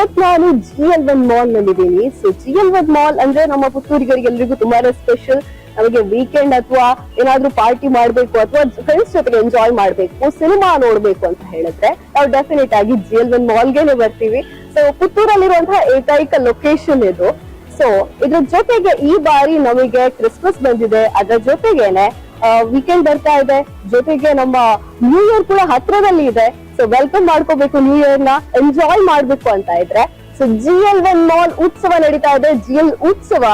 ಇವತ್ ನಾನು GL1 mall ನಲ್ಲಿದ್ದೀನಿ. So GL1 mall ಅಂದ್ರೆ ನಮ್ಮ ಪುತ್ತೂರಿಗರಿಗೆಲ್ಲರಿಗೂ ತುಂಬಾನೇ ಸ್ಪೆಷಲ್. ನಮಗೆ ವೀಕೆಂಡ್ ಅಥವಾ ಏನಾದ್ರೂ ಪಾರ್ಟಿ ಮಾಡ್ಬೇಕು ಅಥವಾ ಫ್ರೆಂಡ್ಸ್ ಜೊತೆಗೆ ಎಂಜಾಯ್ ಮಾಡ್ಬೇಕು, ಸಿನಿಮಾ ನೋಡ್ಬೇಕು ಅಂತ ಹೇಳಿದ್ರೆ ನಾವು ಡೆಫಿನೆಟ್ ಆಗಿ GL1 ಮಾಲ್ಗೆನೆ ಬರ್ತೀವಿ. ಸೊ ಪುತ್ತೂರಲ್ಲಿರುವಂತಹ ಏಕೈಕ ಲೊಕೇಶನ್ ಇದು. ಸೊ ಇದ್ರ ಜೊತೆಗೆ ಈ ಬಾರಿ ನಮಗೆ ಕ್ರಿಸ್ಮಸ್ ಬಂದಿದೆ, ಅದರ ಜೊತೆಗೇನೆ ವೀಕೆಂಡ್ ಬರ್ತಾ ಇದೆ, ಜೊತೆಗೆ ನಮ್ಮ ನ್ಯೂ ಇಯರ್ ಕೂಡ ಹತ್ರದಲ್ಲಿ ಇದೆ. ಸೊ ವೆಲ್ಕಮ್ ಮಾಡ್ಕೋಬೇಕು, ನ್ಯೂ ಇಯರ್ ನ ಎಂಜಾಯ್ ಮಾಡ್ಬೇಕು ಅಂತ ಇದ್ರೆ ಸೊ GL1 ಮಾಲ್ ಉತ್ಸವ ನಡೀತಾ ಇದೆ. GL ಉತ್ಸವ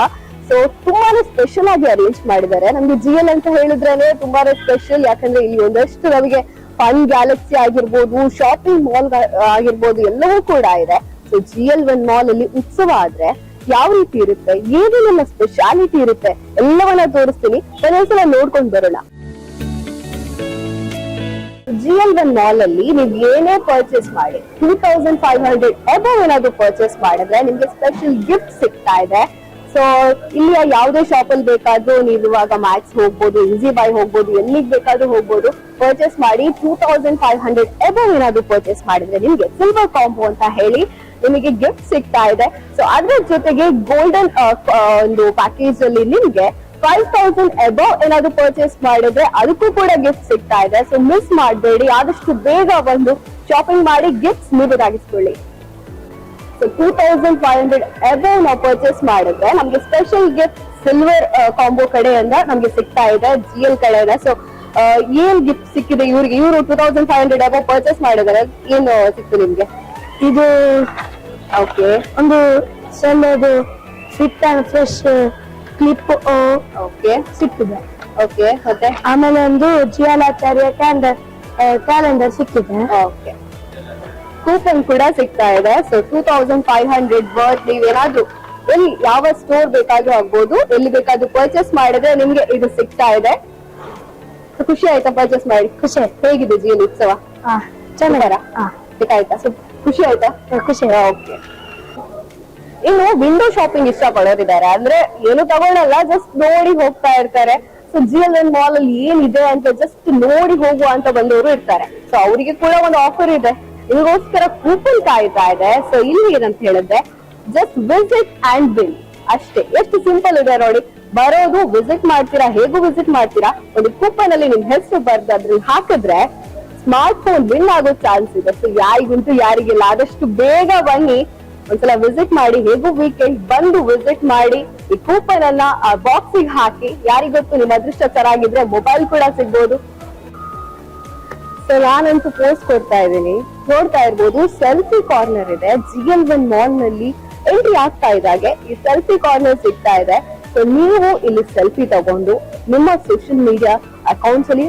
ಸೊ ತುಂಬಾನೇ ಸ್ಪೆಷಲ್ ಆಗಿ ಅರೇಂಜ್ ಮಾಡಿದ್ದಾರೆ. ನಮ್ಗೆ GL ಅಂತ ಹೇಳಿದ್ರೇನೆ ತುಂಬಾನೇ ಸ್ಪೆಷಲ್, ಯಾಕಂದ್ರೆ ಇಲ್ಲಿ ಒಂದಷ್ಟು ನಮಗೆ ಫನ್ ಗ್ಯಾಲಕ್ಸಿ ಆಗಿರ್ಬೋದು, ಶಾಪಿಂಗ್ ಮಾಲ್ ಆಗಿರ್ಬೋದು, ಎಲ್ಲವೂ ಕೂಡ ಇದೆ. ಸೊ GL1 ಮಾಲ್ ಅಲ್ಲಿ ಉತ್ಸವ ಆದ್ರೆ ಯಾವ ರೀತಿ ಇರುತ್ತೆ, ಏನೇನೆಲ್ಲ ಸ್ಪೆಷಾಲಿಟಿ ಇರುತ್ತೆ ಎಲ್ಲವನ್ನ ತೋರಿಸ್ತೀನಿ. ಒಂದೊಂದ್ಸಲ ನೋಡ್ಕೊಂಡ್ ಬರೋಣ. GL1 ಮಾಲ್ ಅಲ್ಲಿ ನೀವು ಏನೇ ಪರ್ಚೇಸ್ ಮಾಡಿ 2500 ಅಬವ್ ಏನಾದ್ರು ಪರ್ಚೇಸ್ ಮಾಡಿದ್ರೆ ನಿಮ್ಗೆ ಸ್ಪೆಷಲ್ ಗಿಫ್ಟ್ ಸಿಗ್ತಾ ಇದೆ. ಸೊ ಇಲ್ಲಿ ಯಾವುದೇ ಶಾಪ್ ಅಲ್ಲಿ ಬೇಕಾದ್ರೂ ನೀವು ಇವಾಗ ಮ್ಯಾಕ್ಸ್ ಹೋಗ್ಬೋದು, ಈಸಿ ಬೈ ಹೋಗ್ಬೋದು, ಎಲ್ಲಿಗೆ ಬೇಕಾದ್ರೂ ಹೋಗ್ಬೋದು. ಪರ್ಚೇಸ್ ಮಾಡಿ 2500 ಅಬವ್ ಏನಾದ್ರು ಪರ್ಚೇಸ್ ಮಾಡಿದ್ರೆ ನಿಮ್ಗೆ ಸಿಲ್ವರ್ ಕಾಂಬೋ ಅಂತ ಹೇಳಿ ನಿಮಗೆ ಗಿಫ್ಟ್ ಸಿಗ್ತಾ ಇದೆ. ಸೊ ಅದ್ರ ಜೊತೆಗೆ ಗೋಲ್ಡನ್ ಒಂದು ಪ್ಯಾಕೇಜ್ ಅಲ್ಲಿ ನಿಮ್ಗೆ 5000 ಅಬವ್ ಏನಾದ್ರು ಪರ್ಚೇಸ್ ಮಾಡಿದ್ರೆ ಅದಕ್ಕೂ ಕೂಡ ಗಿಫ್ಟ್ ಸಿಗ್ತಾ ಇದೆ. ಸೊ ಮಿಸ್ ಮಾಡಬೇಡಿ, ಆದಷ್ಟು ಬೇಗ ಬಂದು ಶಾಪಿಂಗ್ ಮಾಡಿ ಗಿಫ್ಟ್ಸ್ ನೀವೇದಾಗಿಸ್ಕೊಳ್ಳಿ. ಸೊ 2500 ಅಬವ್ ನಾವು ಪರ್ಚೇಸ್ ಮಾಡಿದ್ರೆ ನಮ್ಗೆ ಸ್ಪೆಷಲ್ ಗಿಫ್ಟ್ ಸಿಲ್ವರ್ ಕಾಂಬೋ ಕಡೆಯಿಂದ ನಮ್ಗೆ ಸಿಗ್ತಾ ಇದೆ, GL ಕಡೆಯಿಂದ. ಸೊ ಏನ್ ಗಿಫ್ಟ್ ಸಿಕ್ಕಿದೆ ಇವ್ರಿಗೆ, ಇವರು 2500 ಅಬವ್ ಪರ್ಚೇಸ್ ಮಾಡಿದಾರೆ, ಏನು ಸಿಕ್ತು ನಿಮ್ಗೆ? ಇದು ಓಕೆ, ಒಂದು ಸಣ್ಣದು fit and fresh clip okay ಸಿಕ್ಕಿದೆ. ಓಕೆ, ಮತ್ತೆ ಆಮೇಲೆ ಒಂದು ಜಿಯಾಲಾಚಾರ್ಯ ಕ್ಯಾಲೆಂಡರ್ ಸಿಕ್ಕಿದೆ. ಓಕೆ, ಕೂಪನ್ ಕೂಡ ಸಿಗ್ತಾ ಇದೆ. ಸೊ 2500 ವರ್ತ್ ನೀವೇನಾದ್ರೂ ಎಲ್ಲಿ ಯಾವ ಸ್ಟೋರ್ ಬೇಕಾದ್ರೂ ಆಗ್ಬೋದು, ಎಲ್ಲಿ ಬೇಕಾದ್ರೂ ಪರ್ಚೇಸ್ ಮಾಡಿದ್ರೆ ನಿಮ್ಗೆ ಇದು ಸಿಗ್ತಾ ಇದೆ. ಖುಷಿ ಆಯ್ತಾ ಪರ್ಚೇಸ್ ಮಾಡಿ? ಖುಷಿ ಆಯ್ತು. ಹೇಗಿದೆ GL ಉತ್ಸವ? ಚೆನ್ನಾಗಿ ಆಯ್ತಾ? ಖುಷಿ ಆಯ್ತಾ? ಖುಷಿ. ಓಕೆ, ಇನ್ನು ವಿಂಡೋ ಶಾಪಿಂಗ್ ಇಷ್ಟ ಪಡೋರಿದ್ದಾರೆ, ಅಂದ್ರೆ ಏನು ತಗೊಳಲ್ಲ, ಜಸ್ಟ್ ನೋಡಿ ಹೋಗ್ತಾ ಇರ್ತಾರೆ. ಸೊ GL1 ಮಾಲ್ ಅಲ್ಲಿ ಏನಿದೆ ಅಂತ ಜಸ್ಟ್ ನೋಡಿ ಹೋಗುವ ಅಂತ ಬಂದವರು ಇರ್ತಾರೆ. ಸೊ ಅವರಿಗೆ ಕೂಡ ಒಂದು ಆಫರ್ ಇದೆ, ನಿಮಗೋಸ್ಕರ ಕೂಪನ್ ಕಾಯ್ತಾ ಇದೆ. ಸೊ ಇಲ್ಲಿ ಏನಂತ ಹೇಳಿದ್ರೆ ಜಸ್ಟ್ ವಿಸಿಟ್ ಅಂಡ್ ಬಿಲ್ ಅಷ್ಟೇ. ಎಷ್ಟು ಸಿಂಪಲ್ ಇದೆ ನೋಡಿ. ಬರೋದು, ವಿಸಿಟ್ ಮಾಡ್ತೀರಾ, ಹೇಗೂ ವಿಸಿಟ್ ಮಾಡ್ತೀರಾ, ಒಂದು ಕೂಪನ್ ಅಲ್ಲಿ ನಿಮ್ ಹೆಸರು ಬರ್ದು ಅದ್ರಲ್ಲಿ ಹಾಕಿದ್ರೆ ಸ್ಮಾರ್ಟ್ ಫೋನ್ ವಿನ್ ಆಗೋ ಚಾನ್ಸ್ ಇದೆ. ಸೊ ಯಾರಿಗುಂಟು ಯಾರಿಗಿಲ್ಲ, ಆದಷ್ಟು ಬೇಗ ಬನ್ನಿ, ಒಂದ್ಸಲ ವಿಸಿಟ್ ಮಾಡಿ. ಹೇಗೂ ವೀಕೆಂಡ್ ಬಂದು ವಿಸಿಟ್ ಮಾಡಿ, ಈ ಕೂಪನ್ ಅನ್ನ ಆ ಬಾಕ್ಸಿಗೆ ಹಾಕಿ, ಯಾರಿಗೊತ್ತು ನಿಮ್ಮ ಅದೃಷ್ಟ ಚೆನ್ನಾಗಿದ್ರೆ ಮೊಬೈಲ್ ಕೂಡ ಸಿಗ್ಬೋದು. ಸೊ ನಾನಂತೂ ಪೋಸ್ಟ್ ಕೊಡ್ತಾ ಇದ್ದೀನಿ, ನೋಡ್ತಾ ಇರ್ಬೋದು. ಸೆಲ್ಫಿ ಕಾರ್ನರ್ ಇದೆ GL1 ಮಾಲ್ ನಲ್ಲಿ. ಎಂಟ್ರಿ ಆಗ್ತಾ ಇದ್ದಾಗೆ ಈ ಸೆಲ್ಫಿ ಕಾರ್ನರ್ ಸಿಗ್ತಾ ಇದೆ. ಸೊ ನೀವು ಇಲ್ಲಿ ಸೆಲ್ಫಿ ತಗೊಂಡು ನಿಮ್ಮ ಸೋಷಿಯಲ್ ಮೀಡಿಯಾ ಅಕೌಂಟ್ಸ್ ಅಲ್ಲಿ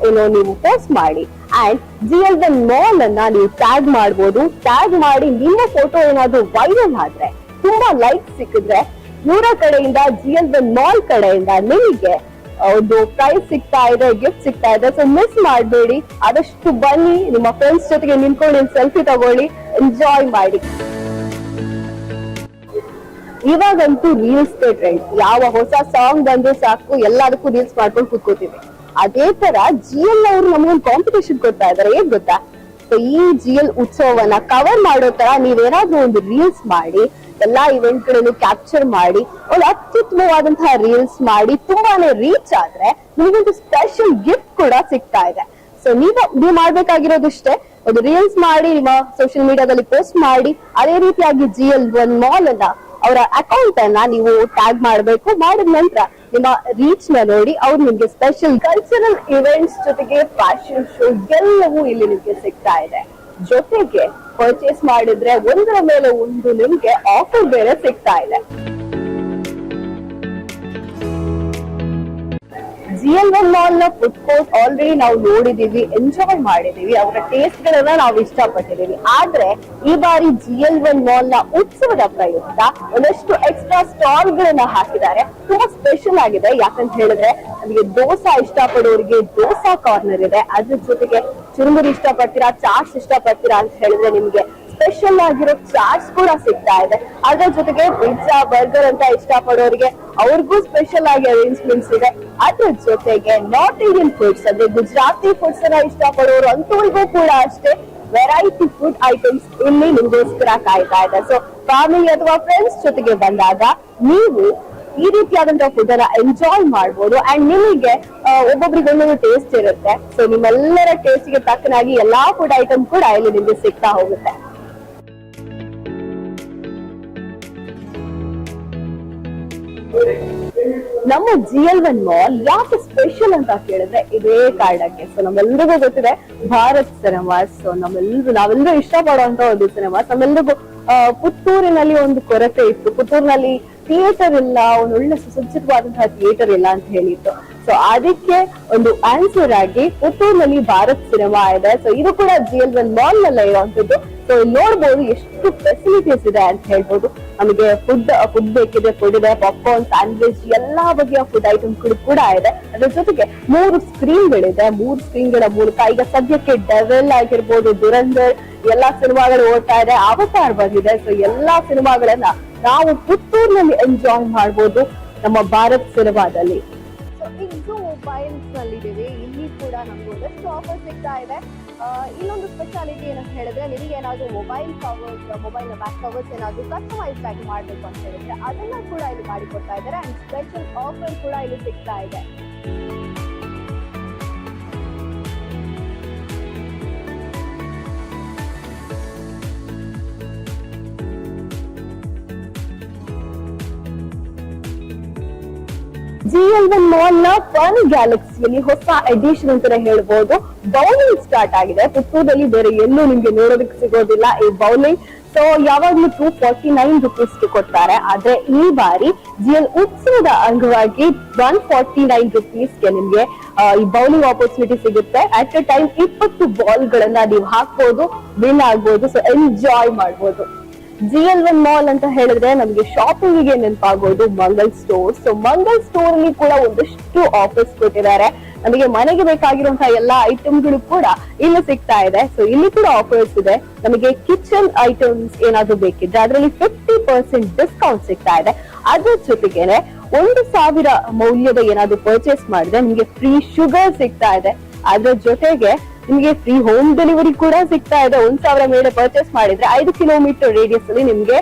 ಏನೋ ನೀವು ಪೋಸ್ಟ್ ಮಾಡಿ ಅಂಡ್ GL1 ಮಾಲ್ ಅನ್ನ ನೀವು ಟ್ಯಾಗ್ ಮಾಡ್ಬೋದು. ಟ್ಯಾಗ್ ಮಾಡಿ ನಿಮ್ಮ ಫೋಟೋ ಏನಾದ್ರು ವೈರಲ್ ಆದ್ರೆ, ತುಂಬಾ ಲೈಕ್ ಸಿಕ್ಕಿದ್ರೆ ಇವರ ಕಡೆಯಿಂದ GL1 ಮಾಲ್ ಕಡೆಯಿಂದ ನಿಮಗೆ ಒಂದು ಪ್ರೈಸ್ ಸಿಗ್ತಾ ಇದೆ, ಗಿಫ್ಟ್ ಸಿಗ್ತಾ ಇದೆ. ಸೊ ಮಿಸ್ ಮಾಡಬೇಡಿ, ಆದಷ್ಟು ಬನ್ನಿ, ನಿಮ್ಮ ಫ್ರೆಂಡ್ಸ್ ಜೊತೆಗೆ ನಿಂತ್ಕೊಂಡು ಸೆಲ್ಫಿ ತಗೊಳ್ಳಿ, ಎಂಜಾಯ್ ಮಾಡಿ. ಇವಾಗಂತೂ ರೀಲ್ಸ್ ಟ್ರೆಂಡ್, ಯಾವ ಹೊಸ ಸಾಂಗ್ ಬಂದ್ರು ಸಾಕು ಎಲ್ಲದಕ್ಕೂ ರೀಲ್ಸ್ ಮಾಡ್ಕೊಂಡು ಕೂತ್ಕೋತೀವಿ. ಅದೇ ತರ GL ಅವರು ನಮಗೊಂದು ಕಾಂಪಿಟೇಷನ್ ಕೊಡ್ತಾ ಇದಾರೆ, ಏನ್ ಗೊತ್ತಾ? ಸೊ ಈ GL ಉತ್ಸವವನ್ನ ಕವರ್ ಮಾಡೋ ತರ ನೀವೇನಾದ್ರೂ ಒಂದು ರೀಲ್ಸ್ ಮಾಡಿ, ಎಲ್ಲಾ ಇವೆಂಟ್ ಗಳನ್ನು ಕ್ಯಾಪ್ಚರ್ ಮಾಡಿ, ಒಂದು ಅತ್ಯುತ್ತಮವಾದಂತಹ ರೀಲ್ಸ್ ಮಾಡಿ ತುಂಬಾನೇ ರೀಚ್ ಆದ್ರೆ ನಿಮಗೊಂದು ಸ್ಪೆಷಲ್ ಗಿಫ್ಟ್ ಕೂಡ ಸಿಗ್ತಾ ಇದೆ. ಸೊ ನೀವು ಮಾಡ್ಬೇಕಾಗಿರೋದಿಷ್ಟೇ, ಒಂದು ರೀಲ್ಸ್ ಮಾಡಿ ನಿಮ್ಮ ಸೋಷಿಯಲ್ ಮೀಡಿಯಾದಲ್ಲಿ ಪೋಸ್ಟ್ ಮಾಡಿ, ಅದೇ ರೀತಿಯಾಗಿ GL1 ಮಾಲ್ ಅನ್ನ ಅವರ ಅಕೌಂಟ್ ಅನ್ನ ನೀವು ಟ್ಯಾಗ್ ಮಾಡಬೇಕು. ಮಾಡಿದ ನಂತರ ನಿಮ್ಮ ರೀಚ್ ನ ನೋಡಿ ಅವ್ರು ನಿಮ್ಗೆ ಸ್ಪೆಷಲ್ ಕಲ್ಚರಲ್ ಇವೆಂಟ್ಸ್ ಜೊತೆಗೆ ಫ್ಯಾಷನ್ ಶೋ ಎಲ್ಲವೂ ಇಲ್ಲಿ ನಿಮ್ಗೆ ಸಿಗ್ತಾ ಇದೆ. ಜೊತೆಗೆ ಪರ್ಚೇಸ್ ಮಾಡಿದ್ರೆ ಒಂದರ ಮೇಲೆ ಒಂದು ನಿಮ್ಗೆ ಆಫರ್ ಬೇರೆ ಸಿಗ್ತಾ ಇದೆ. GL1 ಮಾಲ್ ನ ಫುಡ್ ಕೋರ್ಟ್ ಆಲ್ರೆಡಿ ನಾವು ನೋಡಿದೀವಿ, ಎಂಜಾಯ್ ಮಾಡಿದೀವಿ, ಅವರ ಟೇಸ್ಟ್ ಗಳನ್ನ ನಾವು ಇಷ್ಟಪಟ್ಟಿದೀವಿ. ಆದ್ರೆ ಈ ಬಾರಿ GL1 ಮಾಲ್ ನ ಉತ್ಸವದ ಪ್ರಯುಕ್ತ ಒಂದಷ್ಟು ಎಕ್ಸ್ಟ್ರಾ ಸ್ಟಾಲ್ ಗಳನ್ನ ಹಾಕಿದ್ದಾರೆ. ತುಂಬಾ ಸ್ಪೆಷಲ್ ಆಗಿದೆ, ಯಾಕಂತ ಹೇಳಿದ್ರೆ ನಮಗೆ ದೋಸಾ ಇಷ್ಟಪಡೋರಿಗೆ ದೋಸಾ ಕಾರ್ನರ್ ಇದೆ, ಅದ್ರ ಜೊತೆಗೆ ಚುರುಮುರಿ ಇಷ್ಟಪಡ್ತೀರಾ, ಚಾಟ್ಸ್ ಇಷ್ಟಪಡ್ತೀರಾ ಅಂತ ಹೇಳಿದ್ರೆ ನಿಮ್ಗೆ ಸ್ಪೆಷಲ್ ಆಗಿರೋ ಚಾಟ್ಸ್ ಕೂಡ ಸಿಗ್ತಾ ಇದೆ. ಅದ್ರ ಜೊತೆಗೆ ಪಿಜ್ಜಾ, ಬರ್ಗರ್ ಅಂತ ಇಷ್ಟಪಡೋರಿಗೆ ಅವ್ರಿಗೂ ಸ್ಪೆಷಲ್ ಆಗಿ ಅರೇಂಜ್ಮೆಂಟ್ಸ್ ಇದೆ. ಅದ್ರ ಜೊತೆಗೆ ನಾರ್ತ್ ಇಂಡಿಯನ್ ಫುಡ್ಸ್ ಅಂದ್ರೆ ಗುಜರಾತಿ ಫುಡ್ಸ್ ಅನ್ನ ಇಷ್ಟಪಡೋರು ಅಂತವರಿಗೂ ಕೂಡ ಅಷ್ಟೇ ವೆರೈಟಿ ಫುಡ್ ಐಟಮ್ಸ್ ಇಲ್ಲಿ ನಿಮ್ಗೋಸ್ಕರ ಕಾಯ್ತಾ ಇದೆ. ಸೊ ಫ್ಯಾಮಿಲಿ ಅಥವಾ ಫ್ರೆಂಡ್ಸ್ ಜೊತೆಗೆ ಬಂದಾಗ ನೀವು ಈ ರೀತಿಯಾದಂತಹ ಫುಡ್ ಅನ್ನ ಎಂಜಾಯ್ ಮಾಡ್ಬೋದು. ಅಂಡ್ ನಿಮಗೆ ಒಬ್ಬೊಬ್ರಿಗೆ ಒಂದೊಂದು ಟೇಸ್ಟ್ ಇರುತ್ತೆ. ಸೊ ನಿಮ್ಮೆಲ್ಲರ ಟೇಸ್ಟ್ಗೆ ತಕ್ಕನಾಗಿ ಎಲ್ಲಾ ಫುಡ್ ಐಟಮ್ ಕೂಡ ಇಲ್ಲಿ ನಿಮ್ಗೆ ಸಿಗ್ತಾ ಹೋಗುತ್ತೆ. ನಮ್ಮ GL1 ಮಾಲ್ ಯಾಕೆ ಸ್ಪೆಷಲ್ ಅಂತ ಕೇಳಿದ್ರೆ ಇದೇ ಕಾರಣಕ್ಕೆ. ಸೊ ನಮ್ಮೆಲ್ರಿಗೂ ಗೊತ್ತಿದೆ ಭಾರತ್ ಸಿನಿಮಾಸ್. ಸೊ ನಾವೆಲ್ಲರೂ ಇಷ್ಟಪಡುವಂತ ಒಂದು ಸಿನಿಮಾಸ್. ನಮ್ಮೆಲ್ರಿಗೂ ಪುತ್ತೂರಿನಲ್ಲಿ ಒಂದು ಕೊರತೆ ಇತ್ತು. ಪುತ್ತೂರಿನಲ್ಲಿ ಥಿಯೇಟರ್ ಇಲ್ಲ, ಒಂದು ಒಳ್ಳೆ ಸುಸಜ್ಜಿತವಾದಂತಹ ಥಿಯೇಟರ್ ಇಲ್ಲ ಅಂತ ಹೇಳಿತ್ತು. ಸೊ ಅದಕ್ಕೆ ಒಂದು ಆನ್ಸರ್ ಆಗಿ ಪುತ್ತೂರಿನಲ್ಲಿ ಭಾರತ್ ಸಿನಿಮಾ ಇದೆ. ಸೊ ಇದು ಕೂಡ GL1 ಮಾಲ್ ನಲ್ಲೇ ಇರುವಂತದ್ದು. ಸೊ ನೋಡ್ಬೋದು ಎಷ್ಟು ಫೆಸಿಲಿಟೀಸ್ ಇದೆ ಅಂತ ಹೇಳ್ಬೋದು. ನಮಗೆ ಫುಡ್ ಬೇಕಿದೆ, ಫುಡ್ ಇದೆ, ಪಾಪ್ಕಾರ್ನ್, ಸ್ಯಾಂಡ್ವಿಚ್, ಎಲ್ಲಾ ಬಗೆಯ ಫುಡ್ ಐಟಮ್ ಕೂಡ ಇದೆ. ಅದ್ರ ಜೊತೆಗೆ 3 ಸ್ಕ್ರೀನ್ಗಳಿದೆ. 3 ಸ್ಕ್ರೀನ್ಗಳ ಮೂಲಕ ಈಗ ಸದ್ಯಕ್ಕೆ ಡೆವಿಲ್ ಆಗಿರ್ಬೋದು, ದುರಂಧರ್, ಎಲ್ಲಾ ಸಿನಿಮಾಗಳು ಓಡ್ತಾ ಇದೆ. ಅವತಾರ್ ಬಂದಿದೆ. ಸೊ ಎಲ್ಲಾ ಸಿನಿಮಾಗಳನ್ನ ನಾವು ಪುತ್ತೂರಿನಲ್ಲಿ ಎಂಜಾಯ್ ಮಾಡ್ಬೋದು ನಮ್ಮ ಭಾರತ್ ಸಿನಿಮಾದಲ್ಲಿ. ಇನ್ನು ಮೊಬೈಲ್ಸ್ ನಲ್ಲಿ ಇದೀವಿ. ಇಲ್ಲಿ ಕೂಡ ನಮ್ಗೆ ಒಂದಷ್ಟು ಆಫರ್ ಸಿಗ್ತಾ ಇದೆ. ಇನ್ನೊಂದು ಸ್ಪೆಷಾಲಿಟಿ ಏನಂತ ಹೇಳಿದ್ರೆ, ನಿಮಗೆ ಏನಾದ್ರು ಮೊಬೈಲ್ ನ ಬ್ಯಾಕ್ ಕವರ್ಸ್ ಏನಾದ್ರು ಕಸ್ಟಮೈಸ್ ಆಗಿ ಮಾಡ್ಬೇಕು ಅಂತ ಹೇಳಿದ್ರೆ ಅದನ್ನ ಕೂಡ ಇಲ್ಲಿ ಮಾಡಿಕೊಡ್ತಾ ಇದ್ದಾರೆ. ಅಂಡ್ ಸ್ಪೆಷಲ್ ಆಫರ್ ಕೂಡ ಇಲ್ಲಿ ಸಿಗ್ತಾ ಇದೆ. GL1 ಮಾಲ್ ನ ಫನ್ ಗ್ಯಾಲಕ್ಸಿಯಲ್ಲಿ ಹೊಸ ಎಡಿಷನ್ ಅಂತಾನೆ ಹೇಳ್ಬೋದು. ಬೌಲಿಂಗ್ ಸ್ಟಾರ್ಟ್ ಆಗಿದೆ. ಪುತ್ತೂರಲ್ಲಿ ಬೇರೆ ಎಲ್ಲೂ ನಿಮ್ಗೆ ನೋಡೋದಕ್ಕೆ ಸಿಗೋದಿಲ್ಲ ಈ ಬೌಲಿಂಗ್. ಸೊ ಯಾವಾಗ್ಲೂ 249 ರುಪೀಸ್ಗೆ ಕೊಡ್ತಾರೆ. ಆದ್ರೆ ಈ ಬಾರಿ GL ಉತ್ಸವದ ಅಂಗವಾಗಿ 149 ರುಪೀಸ್ಗೆ ನಿಮ್ಗೆ ಈ ಬೌಲಿಂಗ್ ಆಪರ್ಚುನಿಟಿ ಸಿಗುತ್ತೆ. ಅಟ್ ಅ ಟೈಮ್ 20 ಬಾಲ್ ಗಳನ್ನ ನೀವು ಹಾಕ್ಬೋದು, ವಿನ್ ಆಗ್ಬೋದು. ಸೊ ಎಂಜಾಯ್ ಮಾಡ್ಬೋದು. GL1 ಮಾಲ್ ಅಂತ ಹೇಳಿದ್ರೆ ನಮಗೆ ಶಾಪಿಂಗ್ ಗೆ ನೆನಪಾಗೋದು Mangal store. So Mangal store ಅಲ್ಲಿ ಕೂಡ ಒಂದಷ್ಟು ಆಫರ್ಸ್ ಕೊಟ್ಟಿದ್ದಾರೆ. ನಮಗೆ ಮನೆಗೆ ಬೇಕಾಗಿರುವಂತಹ ಎಲ್ಲಾ ಐಟಮ್ಗಳು ಕೂಡ ಇಲ್ಲಿ ಸಿಗ್ತಾ ಇದೆ. ಸೊ ಇಲ್ಲಿ ಕೂಡ ಆಫರ್ಸ್ ಇದೆ. ನಮಗೆ ಕಿಚನ್ ಐಟಮ್ಸ್ ಏನಾದ್ರು ಬೇಕಿದ್ರೆ ಅದರಲ್ಲಿ 50% ಡಿಸ್ಕೌಂಟ್ ಸಿಗ್ತಾ ಇದೆ. ಅದ್ರ ಜೊತೆಗೇನೆ 1,000 ಮೌಲ್ಯದ ಏನಾದ್ರು ಪರ್ಚೇಸ್ ಮಾಡಿದ್ರೆ ನಿಮ್ಗೆ ಫ್ರೀ ಶುಗರ್ ಸಿಗ್ತಾ ಇದೆ. ಅದ್ರ ಜೊತೆಗೆ ನಿಮ್ಗೆ ಫ್ರೀ ಹೋಮ್ ಡೆಲಿವರಿ ಕೂಡ ಸಿಗ್ತಾ ಇದೆ. 1,000 ಮೇಲೆ ಪರ್ಚೇಸ್ ಮಾಡಿದ್ರೆ 5 ಕಿಲೋಮೀಟರ್ ರೇಡಿಯಸ್ ಅಲ್ಲಿ ನಿಮ್ಗೆ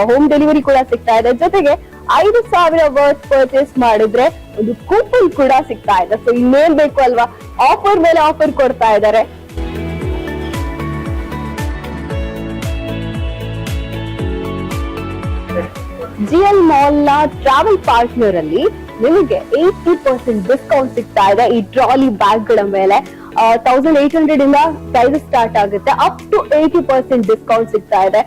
ಹೋಮ್ ಡೆಲಿವರಿ ಕೂಡ ಸಿಗ್ತಾ ಇದೆ. ಜೊತೆಗೆ 5,000 ವರ್ತ್ ಪರ್ಚೇಸ್ ಮಾಡಿದ್ರೆ ಒಂದು ಕೂಪನ್ ಕೂಡ ಸಿಗ್ತಾ ಇದೆ. ಸೊ ಇನ್ನೇನ್ ಬೇಕು ಅಲ್ವಾ, ಆಫರ್ ಮೇಲೆ ಆಫರ್ ಕೊಡ್ತಾ ಇದ್ದಾರೆ. GL ಮಾಲ್ ನ ಟ್ರಾವೆಲ್ ಪಾರ್ಟ್ನರ್ ಅಲ್ಲಿ ನಿಮಗೆ 80% ಡಿಸ್ಕೌಂಟ್ ಸಿಗ್ತಾ ಇದೆ ಈ ಟ್ರಾಲಿ ಬ್ಯಾಗ್ ಗಳ ಮೇಲೆ. 1800 ಇಂದ ಪ್ರೈಸ್ ಸ್ಟಾರ್ಟ್ ಆಗುತ್ತೆ. ಅಪ್ ಟು 80% ಡಿಸ್ಕೌಂಟ್ ಸಿಗ್ತಾ ಇದೆ.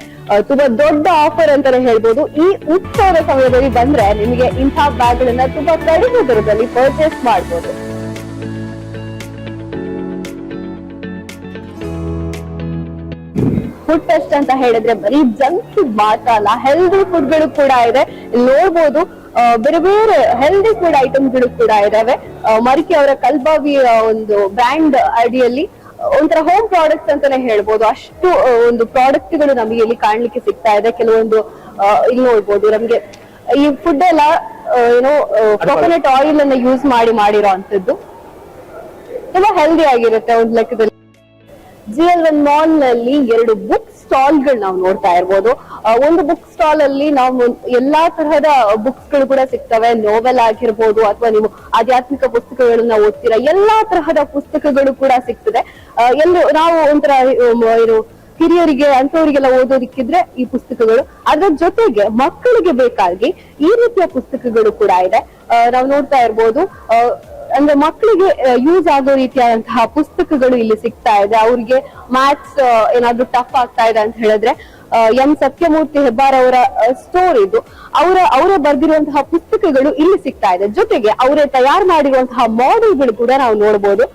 ತುಂಬಾ ದೊಡ್ಡ ಆಫರ್ ಅಂತಾನೆ ಹೇಳ್ಬೋದು. ಈ ಉತ್ಸವದ ಸಮಯದಲ್ಲಿ ಬಂದ್ರೆ ನಿಮಗೆ ಇಂಥ ಬ್ಯಾಗ್ ಗಳನ್ನ ತುಂಬಾ ಕಡಿಮೆ ದರದಲ್ಲಿ ಪರ್ಚೇಸ್ ಮಾಡಬಹುದು. ಫುಡ್ ಫೆಸ್ಟ್ ಅಂತ ಹೇಳಿದ್ರೆ ಬರೀ ಜಂಕ್ ಫುಡ್ ಮಾತ್ರ ಅಲ್ಲ, ಹೆಲ್ದಿ ಫುಡ್ ಗಳು ಕೂಡ ಇದೆ. ನೋಡ್ಬೋದು ಬೇರೆ ಬೇರೆ ಹೆಲ್ದಿ ಫುಡ್ ಐಟಮ್ಸ್ ಗಳು ಕೂಡ ಇದಾವೆ. ಮರಿಕೆ ಅವರ ಕಲ್ಬಾವಿ ಒಂದು ಬ್ರ್ಯಾಂಡ್ ಅಡಿಯಲ್ಲಿ ಒಂಥರ ಹೋಮ್ ಪ್ರಾಡಕ್ಟ್ಸ್ ಅಂತಾನೆ ಹೇಳ್ಬೋದು. ಅಷ್ಟು ಒಂದು ಪ್ರಾಡಕ್ಟ್ ಗಳು ನಮಗೆ ಇಲ್ಲಿ ಕಾಣ್ಲಿಕ್ಕೆ ಸಿಗ್ತಾ ಇದೆ. ಕೆಲವೊಂದು ಇಲ್ಲಿ ನೋಡ್ಬೋದು ನಮ್ಗೆ ಈ ಫುಡ್ ಎಲ್ಲ ಏನೋ ಕೊಕೊನಟ್ ಆಯಿಲ್ ಅನ್ನ ಯೂಸ್ ಮಾಡಿರೋ ಅಂತದ್ದು. ತುಂಬಾ ಹೆಲ್ದಿ ಆಗಿರುತ್ತೆ ಒಂದು ಲೆಕ್ಕದಲ್ಲಿ. GL1 ಮಾಲ್ ನಲ್ಲಿ 2 ಬುಕ್ ಸ್ಟಾಲ್ ಗಳು ನಾವು ನೋಡ್ತಾ ಇರ್ಬೋದು. ಒಂದು ಬುಕ್ ಸ್ಟಾಲ್ ಅಲ್ಲಿ ನಾವು ಎಲ್ಲಾ ತರಹದ ಬುಕ್ಸ್ ಗಳು ಕೂಡ ಸಿಗ್ತವೆ. ನೋವೆಲ್ ಆಗಿರ್ಬೋದು ಅಥವಾ ನೀವು ಆಧ್ಯಾತ್ಮಿಕ ಪುಸ್ತಕಗಳನ್ನ ಓದ್ತೀರಾ, ಎಲ್ಲಾ ತರಹದ ಪುಸ್ತಕಗಳು ಕೂಡ ಸಿಗ್ತದೆ. ನಾವು ಒಂಥರ ಏನು ಹಿರಿಯರಿಗೆ ಅಂತವರಿಗೆಲ್ಲ ಓದೋದಿಕ್ಕಿದ್ರೆ ಈ ಪುಸ್ತಕಗಳು. ಅದ್ರ ಜೊತೆಗೆ ಮಕ್ಕಳಿಗೆ ಬೇಕಾಗಿ ಈ ರೀತಿಯ ಪುಸ್ತಕಗಳು ಕೂಡ ಇದೆ. ನಾವು ನೋಡ್ತಾ ಇರ್ಬೋದು ಅಂದ್ರೆ ಮಕ್ಕಳಿಗೆ ಯೂಸ್ ಆಗೋ ರೀತಿಯಾದಂತಹ ಪುಸ್ತಕಗಳು ಇಲ್ಲಿ ಸಿಗ್ತಾ ಇದೆ. ಅವ್ರಿಗೆ ಮ್ಯಾಥ್ಸ್ ಏನಾದ್ರು ಟಫ್ ಆಗ್ತಾ ಇದೆ ಅಂತ ಹೇಳಿದ್ರೆ ಎಂ ಸತ್ಯಮೂರ್ತಿ ಹೆಬ್ಬಾರ್ ಅವರ ಸ್ಟೋರ್ ಇದು. ಅವರೇ ಬರ್ದಿರುವಂತಹ ಪುಸ್ತಕಗಳು ಇಲ್ಲಿ ಸಿಗ್ತಾ ಇದೆ. ಜೊತೆಗೆ ಅವರೇ ತಯಾರು ಮಾಡಿರುವಂತಹ ಮಾಡೆಲ್ಗಳು ಕೂಡ ನಾವು ನೋಡ್ಬೋದು.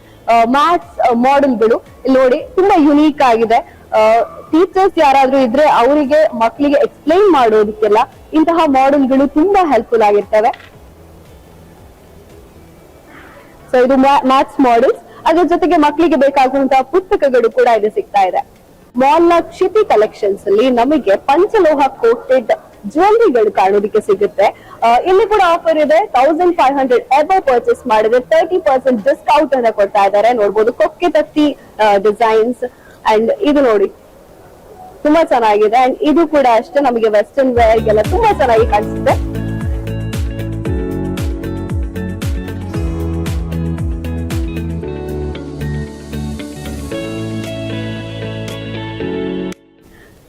ಮ್ಯಾಥ್ಸ್ ಮಾಡೆಲ್ಗಳು ಇಲ್ಲಿ ನೋಡಿ ತುಂಬಾ ಯುನೀಕ್ ಆಗಿದೆ. ಟೀಚರ್ಸ್ ಯಾರಾದ್ರೂ ಇದ್ರೆ ಅವರಿಗೆ ಮಕ್ಕಳಿಗೆ ಎಕ್ಸ್ಪ್ಲೈನ್ ಮಾಡೋದಕ್ಕೆಲ್ಲ ಇಂತಹ ಮಾಡೆಲ್ಗಳು ತುಂಬಾ ಹೆಲ್ಪ್ಫುಲ್ ಆಗಿರ್ತವೆ. ಸೊ ಇದು ಮ್ಯಾಥ್ಸ್ ಮಾಡೆಲ್ಸ್. ಅದ್ರ ಜೊತೆಗೆ ಮಕ್ಕಳಿಗೆ ಬೇಕಾಗುವಂತಹ ಪುಸ್ತಕಗಳು ಕೂಡ ಇಲ್ಲಿ ಸಿಗ್ತಾ ಇದೆ. ಮಾಲ್ ನ ಕ್ಷಿತಿ ಕಲೆಕ್ಷನ್ಸ್ ಅಲ್ಲಿ ನಮಗೆ ಪಂಚಲೋಹ ಕೋಟೆಡ್ ಜ್ಯುವೆಲ್ಲರಿಗಳು ಕಾಣೋದಕ್ಕೆ ಸಿಗುತ್ತೆ. ಇಲ್ಲಿ ಕೂಡ ಆಫರ್ ಇದೆ. 1500 ಎಬೋ ಪರ್ಚೇಸ್ ಮಾಡಿದ್ರೆ 30% ಡಿಸ್ಕೌಂಟ್ ಅನ್ನ ಕೊಡ್ತಾ ಇದ್ದಾರೆ. ನೋಡ್ಬೋದು ಕೊಕ್ಕೆ ತತ್ತಿ ಡಿಸೈನ್ಸ್ ಅಂಡ್ ಇದು ನೋಡಿ ತುಂಬಾ ಚೆನ್ನಾಗಿದೆ. ಅಂಡ್ ಇದು ಕೂಡ ಅಷ್ಟೇ ನಮಗೆ ವೆಸ್ಟರ್ನ್ ವೇರ್ ಗೆಲ್ಲ ತುಂಬಾ ಚೆನ್ನಾಗಿ ಕಾಣಿಸುತ್ತೆ.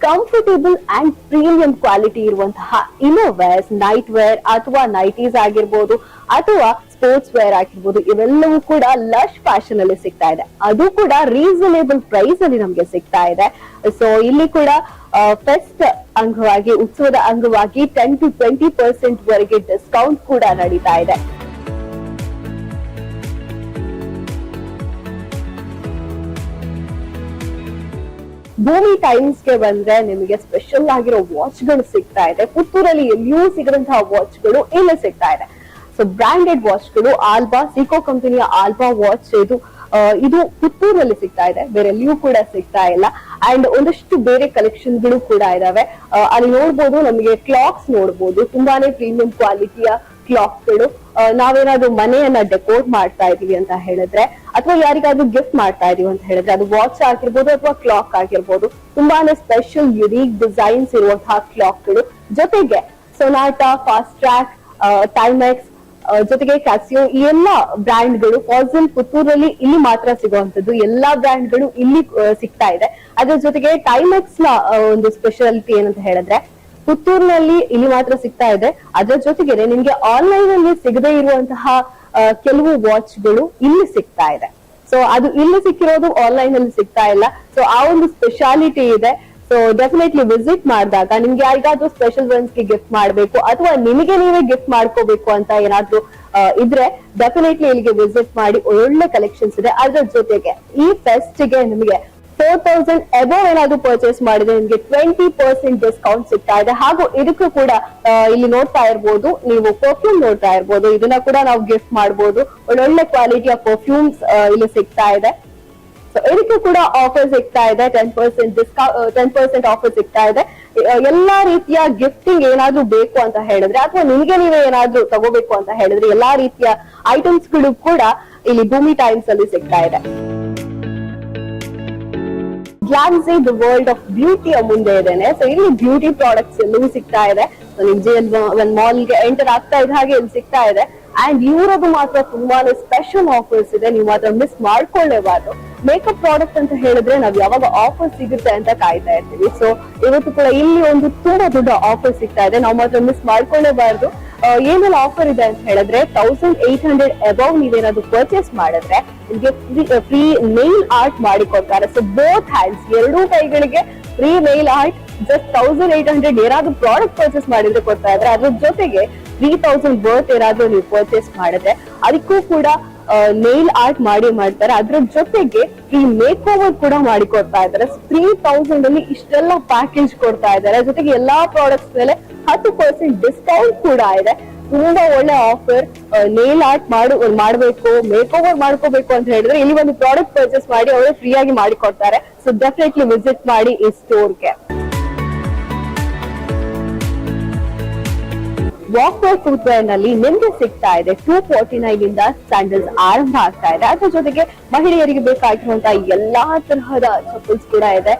ಕಂಫರ್ಟೇಬಲ್ ಅಂಡ್ ಪ್ರೀಮಿಯಂ ಕ್ವಾಲಿಟಿ ಇರುವಂತಹ ಇನ್ನೋವೇರ್ಸ್, ನೈಟ್ ವೇರ್ ಅಥವಾ ನೈಟೀಸ್ ಆಗಿರ್ಬೋದು ಅಥವಾ ಸ್ಪೋರ್ಟ್ಸ್ ವೇರ್ ಆಗಿರ್ಬೋದು, ಇವೆಲ್ಲವೂ ಕೂಡ ಲಶ್ ಫ್ಯಾಷನ್ ಅಲ್ಲಿ ಸಿಗ್ತಾ ಇದೆ. ಅದು ಕೂಡ ರೀಸನೇಬಲ್ ಪ್ರೈಸ್ ಅಲ್ಲಿ ನಮ್ಗೆ ಸಿಗ್ತಾ ಇದೆ. ಸೊ ಇಲ್ಲಿ ಕೂಡ ಫೆಸ್ಟ್ ಅಂಗವಾಗಿ, ಉತ್ಸವದ ಅಂಗವಾಗಿ 10 to 20% ವರೆಗೆ ಡಿಸ್ಕೌಂಟ್ ಕೂಡ ನಡೀತಾ ಇದೆ. ಭೂಮಿ ಟೈಮ್ಸ್ ಗೆ ಬಂದ್ರೆ ನಿಮಗೆ ಸ್ಪೆಷಲ್ ಆಗಿರೋ ವಾಚ್ ಗಳು ಸಿಗ್ತಾ ಇದೆ. ಪುತ್ತೂರಲ್ಲಿ ಎಲ್ಲಿಯೂ ಸಿಗದಂತಹ ವಾಚ್ ಗಳು ಇಲ್ಲಿ ಸಿಗ್ತಾ ಇದೆ. ಸೊ ಬ್ರಾಂಡೆಡ್ ವಾಚ್ ಗಳು, ಆಲ್ಬಾ, ಸೀಕೋ ಕಂಪನಿಯ ಆಲ್ಬಾ ವಾಚ್ ಇದು ಪುತ್ತೂರಲ್ಲಿ ಸಿಗ್ತಾ ಇದೆ, ಬೇರೆ ಎಲ್ಲಿಯೂ ಕೂಡ ಸಿಗ್ತಾ ಇಲ್ಲ. ಅಂಡ್ ಒಂದಷ್ಟು ಬೇರೆ ಕಲೆಕ್ಷನ್ ಗಳು ಕೂಡ ಇದಾವೆ. ಅಲ್ಲಿ ನೋಡ್ಬೋದು, ನಮಗೆ ಕ್ಲಾಕ್ಸ್ ನೋಡ್ಬೋದು, ತುಂಬಾನೇ ಪ್ರೀಮಿಯಂ ಕ್ವಾಲಿಟಿಯ ಕ್ಲಾಕ್ ಗಳು. ನಾವೇನಾದ್ರೂ ಮನೆಯನ್ನ ಡೆಕೋರ್ ಮಾಡ್ತಾ ಇದೀವಿ ಅಂತ ಹೇಳಿದ್ರೆ, ಅಥವಾ ಯಾರಿಗಾದ್ರೂ ಗಿಫ್ಟ್ ಮಾಡ್ತಾ ಇದೀವಿ ಅಂತ ಹೇಳಿದ್ರೆ, ಅದು ವಾಚ್ ಆಗಿರ್ಬೋದು ಅಥವಾ ಕ್ಲಾಕ್ ಆಗಿರ್ಬೋದು, ತುಂಬಾನೇ ಸ್ಪೆಷಲ್ ಯುನೀಕ್ ಡಿಸೈನ್ಸ್ ಇರುವಂತಹ ಕ್ಲಾಕ್ ಗಳು. ಜೊತೆಗೆ ಸೊನಾಟಾ, ಫಾಸ್ಟ್ ಟ್ರ್ಯಾಕ್, ಟೈಮೆಕ್ಸ್, ಜೊತೆಗೆ ಕ್ಯಾಸಿಯೋ, ಈ ಎಲ್ಲಾ ಬ್ರ್ಯಾಂಡ್ ಗಳು ಫಾಸಲ್ ಪುತ್ತೂರಲ್ಲಿ ಇಲ್ಲಿ ಮಾತ್ರ ಸಿಗುವಂತದ್ದು. ಎಲ್ಲಾ ಬ್ರ್ಯಾಂಡ್ ಗಳು ಇಲ್ಲಿ ಸಿಗ್ತಾ ಇದೆ. ಅದ್ರ ಜೊತೆಗೆ ಟೈಮೆಕ್ಸ್ ನ ಒಂದು ಸ್ಪೆಷಾಲಿಟಿ ಏನಂತ ಹೇಳಿದ್ರೆ, ಪುತ್ತೂರಿನಲ್ಲಿ ಇಲ್ಲಿ ಮಾತ್ರ ಸಿಗ್ತಾ ಇದೆ. ಅದ್ರ ಜೊತೆಗೆ ನಿಮ್ಗೆ ಆನ್ಲೈನ್ ಅಲ್ಲಿ ಸಿಗದೇ ಇರುವಂತಹ ಕೆಲವು ವಾಚ್ ಗಳು ಇಲ್ಲಿ ಸಿಗ್ತಾ ಇದೆ. ಸೊ ಅದು ಇಲ್ಲಿ ಸಿಕ್ಕಿರೋದು ಆನ್ಲೈನ್ ಅಲ್ಲಿ ಸಿಗ್ತಾ ಇಲ್ಲ. ಸೊ ಆ ಒಂದು ಸ್ಪೆಷಾಲಿಟಿ ಇದೆ. ಸೊ ಡೆಫಿನೆಟ್ಲಿ ವಿಸಿಟ್ ಮಾಡಿದಾಗ ನಿಮ್ಗೆ ಯಾರಿಗಾದ್ರೂ ಸ್ಪೆಷಲ್ ಒನ್ಸ್ ಗೆ ಗಿಫ್ಟ್ ಮಾಡ್ಬೇಕು ಅಥವಾ ನಿಮಗೆ ನೀವೇ ಗಿಫ್ಟ್ ಮಾಡ್ಕೋಬೇಕು ಅಂತ ಏನಾದ್ರೂ ಇದ್ರೆ ಡೆಫಿನೆಟ್ಲಿ ಇಲ್ಲಿಗೆ ವಿಸಿಟ್ ಮಾಡಿ. ಒಳ್ಳೆ ಕಲೆಕ್ಷನ್ಸ್ ಇದೆ. ಅದ್ರ ಜೊತೆಗೆ ಈ ಫೆಸ್ಟ್ ಗೆ ನಿಮಗೆ 4,000 ಅಬೌವ್ ಏನಾದ್ರು ಪರ್ಚೇಸ್ ಮಾಡಿದ್ರೆ ನಿಮ್ಗೆ 20% ಡಿಸ್ಕೌಂಟ್ ಸಿಗ್ತಾ ಇದೆ. ಹಾಗೂ ಇದಕ್ಕೂ ಕೂಡ ಇಲ್ಲಿ ನೋಡ್ತಾ ಇರ್ಬೋದು, ನೀವು ಪರ್ಫ್ಯೂಮ್ ನೋಡ್ತಾ ಇರ್ಬೋದು, ಇದನ್ನ ಕೂಡ ನಾವು ಗಿಫ್ಟ್ ಮಾಡಬಹುದು. ಒಳ್ಳೊಳ್ಳೆ ಕ್ವಾಲಿಟಿಯ ಪರ್ಫ್ಯೂಮ್ಸ್ ಇಲ್ಲಿ ಸಿಗ್ತಾ ಇದೆ. ಸೊ ಇದಕ್ಕೂ ಕೂಡ ಆಫರ್ ಸಿಗ್ತಾ ಇದೆ. 10% ಡಿಸ್ಕೌಂಟ್, 10% ಆಫರ್ ಸಿಗ್ತಾ ಇದೆ. ಎಲ್ಲಾ ರೀತಿಯ ಗಿಫ್ಟಿಂಗ್ ಏನಾದ್ರೂ ಬೇಕು ಅಂತ ಹೇಳಿದ್ರೆ, ಅಥವಾ ನಿಮ್ಗೆ ನೀವೇ ಏನಾದ್ರೂ ತಗೋಬೇಕು ಅಂತ ಹೇಳಿದ್ರೆ, ಎಲ್ಲಾ ರೀತಿಯ ಐಟಮ್ಸ್ ಗಳು ಕೂಡ ಇಲ್ಲಿ ಭೂಮಿ ಟೈಮ್ಸ್ ಅಲ್ಲಿ ಸಿಗ್ತಾ ಇದೆ. ಗ್ಲಾನ್ಸಿ ದ ವರ್ಲ್ಡ್ ಆಫ್ ಬ್ಯೂಟಿಯ ಮುಂದೆ ಇದೇನೆ. ಸೊ ಇಲ್ಲಿ ಬ್ಯೂಟಿ ಪ್ರಾಡಕ್ಟ್ಸ್ ಎಲ್ಲವೂ ಸಿಗ್ತಾ ಇದೆ. ನಿಮ್ JL1 ಮಾಲ್ ಗೆ ಎಂಟರ್ ಆಗ್ತಾ ಇದ್ದ ಹಾಗೆ ಇಲ್ಲಿ ಸಿಗ್ತಾ ಇದೆ. ಅಂಡ್ ಇವರದು ಮಾತ್ರ ತುಂಬಾನೇ ಸ್ಪೆಷಲ್ ಆಫರ್ಸ್ ಇದೆ, ನೀವು ಮಾತ್ರ ಮಿಸ್ ಮಾಡ್ಕೊಳ್ಳೇಬಾರ್ದು. ಮೇಕಪ್ ಪ್ರಾಡಕ್ಟ್ ಅಂತ ಹೇಳಿದ್ರೆ ನಾವು ಯಾವಾಗ ಆಫರ್ ಸಿಗುತ್ತೆ ಅಂತ ಕಾಯ್ತಾ ಇರ್ತೀವಿ. ಸೊ ಇವತ್ತು ಕೂಡ ಇಲ್ಲಿ ಒಂದು ತುಂಬಾ ದೊಡ್ಡ ಆಫರ್ ಸಿಗ್ತಾ ಇದೆ, ನಾವು ಮಾತ್ರ ಮಿಸ್ ಮಾಡ್ಕೊಳ್ಳೇಬಾರ್ದು. ಏನೆಲ್ಲ ಆಫರ್ ಇದೆ ಅಂತ ಹೇಳಿದ್ರೆ, 1,800 ಅಬೌವ್ ನೀವೇನಾದ್ರು ಪರ್ಚೇಸ್ ಮಾಡಿದ್ರೆ ನಿಮ್ಗೆ ಫ್ರೀ ನೇಲ್ ಆರ್ಟ್ ಮಾಡಿ ಕೊಡ್ತಾರೆ. ಸೊ ಬೋತ್ ಹ್ಯಾಂಡ್ಸ್, ಎರಡೂ ಕೈಗಳಿಗೆ ಫ್ರೀ ನೇಲ್ ಆರ್ಟ್ ಜಸ್ಟ್ 1,800 ಏನಾದ್ರು ಪ್ರಾಡಕ್ಟ್ ಪರ್ಚೇಸ್ ಮಾಡಿದ್ರೆ ಕೊಡ್ತಾ ಇದ್ರೆ. ಅದ್ರ ಜೊತೆಗೆ 3,000 ವರ್ತ್ ಏನಾದ್ರು ನೀವು ಪರ್ಚೇಸ್ ಮಾಡಿದ್ರೆ ಅದಕ್ಕೂ ಕೂಡ ನೇಲ್ ಆರ್ಟ್ ಮಾಡ್ತಾರೆ. ಅದ್ರ ಜೊತೆಗೆ ಫ್ರೀ ಮೇಕ್ ಓವರ್ ಕೂಡ ಮಾಡಿ ಕೊಡ್ತಾ ಇದ್ದಾರೆ. 3,000 ಅಲ್ಲಿ ಇಷ್ಟೆಲ್ಲ ಪ್ಯಾಕೇಜ್ ಕೊಡ್ತಾ ಇದ್ದಾರೆ. ಜೊತೆಗೆ ಎಲ್ಲಾ ಪ್ರಾಡಕ್ಟ್ಸ್ ಮೇಲೆ 10% ಡಿಸ್ಕೌಂಟ್ ಕೂಡ ಇದೆ. ತುಂಬಾ ಒಳ್ಳೆ ಆಫರ್. ನೇಲ್ ಆರ್ಟ್ ಮಾಡ್ಬೇಕು, ಮೇಕ್ ಓವರ್ ಮಾಡ್ಕೋಬೇಕು ಅಂತ ಹೇಳಿದ್ರೆ ಇಲ್ಲಿ ಒಂದು ಪ್ರಾಡಕ್ಟ್ ಪರ್ಚೇಸ್ ಮಾಡಿ ಅವರೇ ಫ್ರೀ ಆಗಿ ಮಾಡಿ ಕೊಡ್ತಾರೆ. ಸೊ ಡೆಫಿನೆಟ್ಲಿ ವಿಸಿಟ್ ಮಾಡಿ ಈ ಸ್ಟೋರ್ಗೆ. ವಾಕ್ವೇರ್ ಫುಟ್ವೇರ್ ನಲ್ಲಿ ನಿಮ್ಗೆ ಸಿಗ್ತಾ ಇದೆ 249 ಇಂದ ಸ್ಯಾಂಡಲ್ಸ್ ಆರಂಭ ಆಗ್ತಾ ಇದೆ. ಅದ್ರ ಜೊತೆಗೆ ಮಹಿಳೆಯರಿಗೆ ಬೇಕಾಗಿರುವಂತಹ ಎಲ್ಲಾ ತರಹದ ಚಪ್ಪಲ್ಸ್ ಕೂಡ ಇದೆ.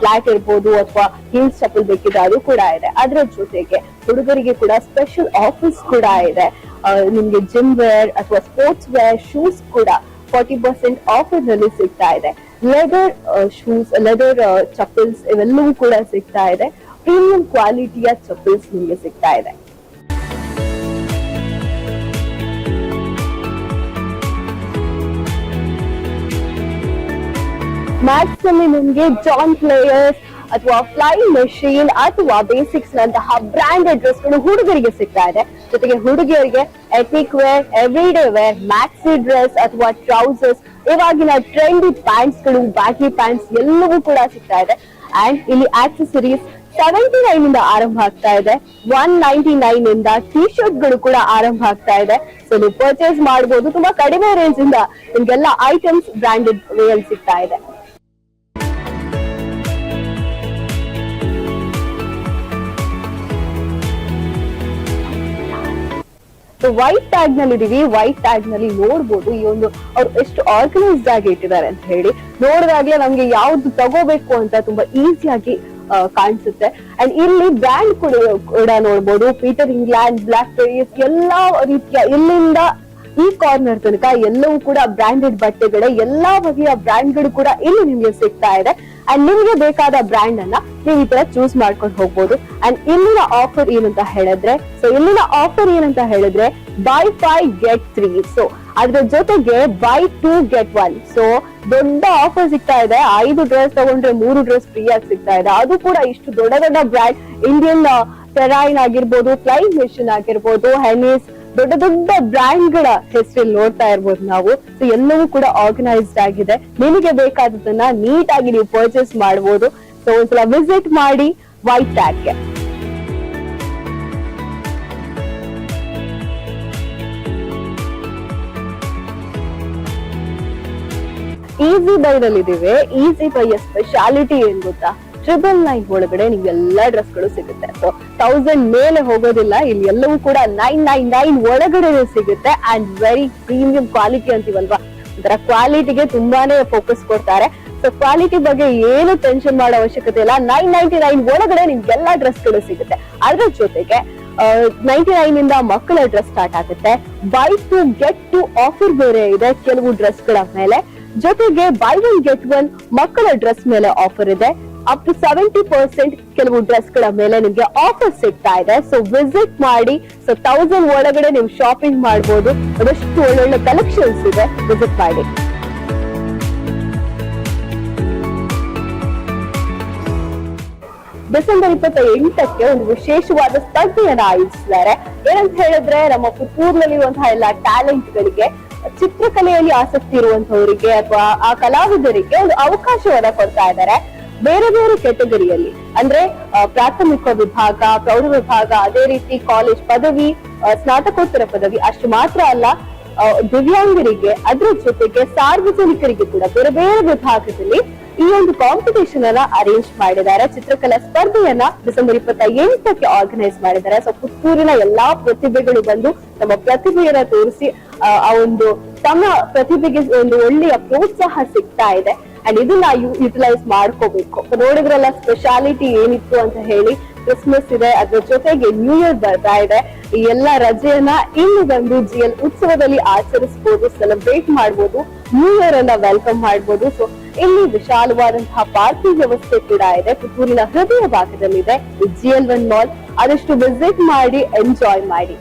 ಫ್ಲಾಟ್ ಇರ್ಬೋದು ಅಥವಾ ಹೀಲ್ಸ್ ಚಪ್ಪಲ್ ಬೇಕಿದ್ರೆ ಅದು ಕೂಡ ಇದೆ. ಅದ್ರ ಜೊತೆಗೆ ಹುಡುಗರಿಗೆ ಕೂಡ ಸ್ಪೆಷಲ್ ಆಫರ್ಸ್ ಕೂಡ ಇದೆ. ನಿಮ್ಗೆ ಜಿಮ್ ವೇರ್ ಅಥವಾ ಸ್ಪೋರ್ಟ್ಸ್ ವೇರ್ ಶೂಸ್ ಕೂಡ 40% ಆಫರ್ ನಲ್ಲಿ ಸಿಗ್ತಾ ಇದೆ. ಲೆದರ್ ಶೂಸ್, ಲೆದರ್ ಚಪ್ಪಲ್ಸ್ ಇವೆಲ್ಲವೂ ಕೂಡ ಸಿಗ್ತಾ ಇದೆ. ಪ್ರೀಮಿಯಂ ಕ್ವಾಲಿಟಿಯ ಚಪ್ಪಲ್ಸ್ ನಿಮ್ಗೆ ಸಿಗ್ತಾ ಇದೆ. ಮ್ಯಾಕ್ಸ್ ಅಲ್ಲಿ ನಿಮ್ಗೆ ಜಾನ್ ಪ್ಲೇಯರ್ಸ್ ಅಥವಾ ಫ್ಲೈ ಮೆಷಿನ್ ಅಥವಾ ಬೇಸಿಕ್ಸ್ ನಂತಹ ಬ್ರಾಂಡೆಡ್ ಡ್ರೆಸ್ ಗಳು ಹುಡುಗರಿಗೆ ಸಿಗ್ತಾ ಇದೆ. ಜೊತೆಗೆ ಹುಡುಗಿಯರಿಗೆ ethnic wear, everyday wear, maxi dress ಅಥವಾ ಟ್ರೌಸರ್ಸ್, ಇವಾಗಿನ ಟ್ರೆಂಡಿ ಪ್ಯಾಂಟ್ಸ್ ಗಳು, ಬ್ಯಾಗಿ ಪ್ಯಾಂಟ್ಸ್ ಎಲ್ಲವೂ ಕೂಡ ಸಿಗ್ತಾ ಇದೆ. ಅಂಡ್ ಇಲ್ಲಿ ಆಕ್ಸೆಸರೀಸ್ 79 ಇಂದ ಆರಂಭ ಆಗ್ತಾ ಇದೆ. 199 ಇಂದ ಟಿ ಶರ್ಟ್ ಗಳು ಕೂಡ ಆರಂಭ ಆಗ್ತಾ ಇದೆ. ಸೊ ನೀವು ಪರ್ಚೇಸ್ ಮಾಡಬಹುದು. ತುಂಬಾ ಕಡಿಮೆ ರೇಂಜ್ ಇಂದ ನಿಮ್ಗೆಲ್ಲ ಐಟಮ್ಸ್ ಬ್ರಾಂಡೆಡ್ ವೇರ್ ಸಿಗ್ತಾ ಇದೆ. ಸೊ ವೈಟ್ ಟ್ಯಾಗ್ ನಲ್ಲಿ ಇದೀವಿ. ವೈಟ್ ಟ್ಯಾಗ್ ನಲ್ಲಿ ನೋಡ್ಬೋದು ಈ ಒಂದು ಅವ್ರು ಎಷ್ಟು ಆರ್ಗನೈಸ್ಡ್ ಆಗಿ ಇಟ್ಟಿದ್ದಾರೆ ಅಂತ ಹೇಳಿ. ನೋಡಿದಾಗ್ಲೇ ನಮ್ಗೆ ಯಾವ್ದು ತಗೋಬೇಕು ಅಂತ ತುಂಬಾ ಈಸಿಯಾಗಿ ಕಾಣಿಸುತ್ತೆ. ಅಂಡ್ ಇಲ್ಲಿ ಬ್ರ್ಯಾಂಡ್ ಕೂಡ ನೋಡ್ಬೋದು. ಪೀಟರ್ ಇಂಗ್ಲೆಂಡ್, ಬ್ಲಾಕ್ ಬೆರೀಸ್, ಎಲ್ಲಾ ರೀತಿಯ ಇಲ್ಲಿಂದ ಈ ಕಾರ್ನರ್ ತನಕ ಎಲ್ಲವೂ ಕೂಡ ಬ್ರಾಂಡೆಡ್ ಬಟ್ಟೆಗಳೇ. ಎಲ್ಲಾ ಬಗೆಯ ಬ್ರ್ಯಾಂಡ್ಗಳು ಕೂಡ ಇಲ್ಲಿ ನಿಮ್ಗೆ ಸಿಗ್ತಾ ಇದೆ. ಅಂಡ್ ನಿಮ್ಗೆ ಬೇಕಾದ ಬ್ರ್ಯಾಂಡ್ ಅನ್ನ ನೀವು ಈ ತರ ಚೂಸ್ ಮಾಡ್ಕೊಂಡು ಹೋಗ್ಬೋದು. ಅಂಡ್ ಇಲ್ಲಿನ ಆಫರ್ ಏನಂತ ಹೇಳಿದ್ರೆ ಬೈ 5 get 3. ಸೊ ಅದ್ರ ಜೊತೆಗೆ ಬೈ 2 get 1. ಸೊ ದೊಡ್ಡ ಆಫರ್ ಸಿಗ್ತಾ ಇದೆ. 5 ಡ್ರೆಸ್ ತಗೊಂಡ್ರೆ 3 ಡ್ರೆಸ್ ಫ್ರೀ ಆಗಿ ಸಿಗ್ತಾ ಇದೆ. ಅದು ಕೂಡ ಇಷ್ಟು ದೊಡ್ಡ ದೊಡ್ಡ ಬ್ರ್ಯಾಂಡ್, ಇಂಡಿಯನ್ ಟೆರೈನ್ ಆಗಿರ್ಬೋದು, ಫ್ಲೈಯಿಂಗ್ ಮೆಷಿನ್ ಆಗಿರ್ಬೋದು, ಹೆನಿಸ್, ದೊಡ್ಡ ದೊಡ್ಡ ಬ್ರ್ಯಾಂಡ್ ಗಳ ಹೆಸರಲ್ಲಿ ನೋಡ್ತಾ ಇರ್ಬೋದು ನಾವು. ಸೊ ಎಲ್ಲವೂ ಕೂಡ ಆರ್ಗನೈಸ್ಡ್ ಆಗಿದೆ. ನಿಮಗೆ ಬೇಕಾದದನ್ನ ನೀಟ್ ಆಗಿ ನೀವು ಪರ್ಚೇಸ್ ಮಾಡಬಹುದು. ಸೊ ಒಂದ್ಸಲ ವಿಸಿಟ್ ಮಾಡಿ ವೈಟ್ ಟ್ಯಾಗ್ಗೆ. ಈಸಿ ಬೈ ನಲ್ಲಿ ಇದೀವಿ. ಈಸಿ ಬೈಯ ಸ್ಪೆಷಾಲಿಟಿ ಏನ್ ಗೊತ್ತಾ? 999 ಒಳಗಡೆ ನಿಮ್ಗೆಲ್ಲಾ ಡ್ರೆಸ್ ಗಳು ಸಿಗುತ್ತೆ. ಸೊ 1000 ಮೇಲೆ ಹೋಗೋದಿಲ್ಲ. ಇಲ್ಲಿ ಎಲ್ಲವೂ ಕೂಡ 999 ಒಳಗಡೆ ಸಿಗುತ್ತೆ. ಅಂಡ್ ವೆರಿ ಪ್ರೀಮಿಯಂ ಕ್ವಾಲಿಟಿ ಅಂತೀವಲ್ವಾ, ಒಂಥರ ಕ್ವಾಲಿಟಿಗೆ ತುಂಬಾನೇ ಫೋಕಸ್ ಕೊಡ್ತಾರೆ. ಸೊ ಕ್ವಾಲಿಟಿ ಬಗ್ಗೆ ಏನು ಟೆನ್ಷನ್ ಮಾಡೋ ಅವಶ್ಯಕತೆ ಇಲ್ಲ. 999 ಒಳಗಡೆ ನಿಮ್ಗೆಲ್ಲಾ ಡ್ರೆಸ್ ಗಳು ಸಿಗುತ್ತೆ. ಅದ್ರ ಜೊತೆಗೆ 99 ಇಂದ ಮಕ್ಕಳ ಡ್ರೆಸ್ ಸ್ಟಾರ್ಟ್ ಆಗುತ್ತೆ. ಬೈ 2 get 2 ಆಫರ್ ಬೇರೆ ಇದೆ ಕೆಲವು ಡ್ರೆಸ್ ಗಳ ಮೇಲೆ. ಜೊತೆಗೆ ಬೈ 1 get 1 ಮಕ್ಕಳ ಡ್ರೆಸ್ ಮೇಲೆ ಆಫರ್ ಇದೆ. ಅಪ್ ಟು 70% ಕೆಲವು ಡ್ರೆಸ್ ಗಳ ಮೇಲೆ ನಿಮ್ಗೆ ಆಫರ್ ಸಿಗ್ತಾ ಇದೆ. ಸೊ ವಿಸಿಟ್ ಮಾಡಿ. ಸೊ 1000 ಒಳಗಡೆ ನೀವು ಶಾಪಿಂಗ್ ಮಾಡಬಹುದು. ಅದಷ್ಟು ಒಳ್ಳೊಳ್ಳೆ ಕಲೆಕ್ಷನ್ಸ್ ಇದೆ. ವಿಸಿಟ್ ಮಾಡಿ. ಡಿಸೆಂಬರ್ 28ಕ್ಕೆ ಒಂದು ವಿಶೇಷವಾದ ಸ್ಪರ್ಧೆಯನ್ನ ಆಯೋಜಿಸಿದ್ದಾರೆ. ಏನಂತ ಹೇಳಿದ್ರೆ, ನಮ್ಮ ಪುತ್ತೂರಿನಲ್ಲಿರುವಂತಹ ಎಲ್ಲಾ ಟ್ಯಾಲೆಂಟ್ ಗಳಿಗೆ, ಚಿತ್ರಕಲೆಯಲ್ಲಿ ಆಸಕ್ತಿ ಇರುವಂತವರಿಗೆ ಅಥವಾ ಆ ಕಲಾವಿದರಿಗೆ ಒಂದು ಅವಕಾಶವನ್ನ ಕೊಡ್ತಾ ಇದ್ದಾರೆ. ಬೇರೆ ಬೇರೆ ಕೆಟಗರಿಯಲ್ಲಿ, ಅಂದ್ರೆ ಪ್ರಾಥಮಿಕ ವಿಭಾಗ, ಪ್ರೌಢ ವಿಭಾಗ, ಅದೇ ರೀತಿ ಕಾಲೇಜ್ ಪದವಿ, ಸ್ನಾತಕೋತ್ತರ ಪದವಿ, ಅಷ್ಟು ಮಾತ್ರ ಅಲ್ಲ, ದಿವ್ಯಾಂಗರಿಗೆ, ಅದ್ರ ಜೊತೆಗೆ ಸಾರ್ವಜನಿಕರಿಗೆ ಕೂಡ ಬೇರೆ ಬೇರೆ ವಿಭಾಗದಲ್ಲಿ ಈ ಒಂದು ಕಾಂಪಿಟೇಷನ್ ಅನ್ನ ಅರೇಂಜ್ ಮಾಡಿದ್ದಾರೆ. ಚಿತ್ರಕಲಾ ಸ್ಪರ್ಧೆಯನ್ನ ಡಿಸೆಂಬರ್ 28ಕ್ಕೆ ಆರ್ಗನೈಸ್ ಮಾಡಿದ್ದಾರೆ. ಸೊ ಪುತ್ತೂರಿನ ಎಲ್ಲಾ ಪ್ರತಿಭೆಗಳು ಬಂದು ತಮ್ಮ ಪ್ರತಿಭೆಯನ್ನ ತೋರಿಸಿ ಆ ಒಂದು ತಮ್ಮ ಪ್ರತಿಭೆಗೆ ಒಂದು ಒಳ್ಳೆಯ ಪ್ರೋತ್ಸಾಹ ಸಿಗ್ತಾ ಇದೆ. ಅಂಡ್ ಇದನ್ನ ಯುಟಿಲೈಸ್ ಮಾಡ್ಕೋಬೇಕು. ನೋಡಿದ್ರಲ್ಲ ಸ್ಪೆಷಾಲಿಟಿ ಏನಿತ್ತು ಅಂತ ಹೇಳಿ. ಕ್ರಿಸ್ಮಸ್ ಇದೆ, ಅದ್ರ ಜೊತೆಗೆ ನ್ಯೂ ಇಯರ್ ಬರ್ತಾ ಇದೆ. ಈ ಎಲ್ಲಾ ರಜೆಯನ್ನ ಇನ್ನು ಬಂದು GL ಉತ್ಸವದಲ್ಲಿ ಆಚರಿಸಬಹುದು, ಸೆಲೆಬ್ರೇಟ್ ಮಾಡಬಹುದು, ನ್ಯೂ ಇಯರ್ ಅನ್ನ ವೆಲ್ಕಮ್ ಮಾಡಬಹುದು. ಸೊ ಇಲ್ಲಿ ವಿಶಾಲವಾದಂತಹ ಪಾರ್ಕಿಂಗ್ ವ್ಯವಸ್ಥೆ ಕೂಡ ಇದೆ. ಪುತ್ತೂರಿನ ಹೃದಯ ಭಾಗದಲ್ಲಿದೆ GL1 ಮಾಲ್. ಆದಷ್ಟು ವಿಸಿಟ್ ಮಾಡಿ, ಎಂಜಾಯ್ ಮಾಡಿ.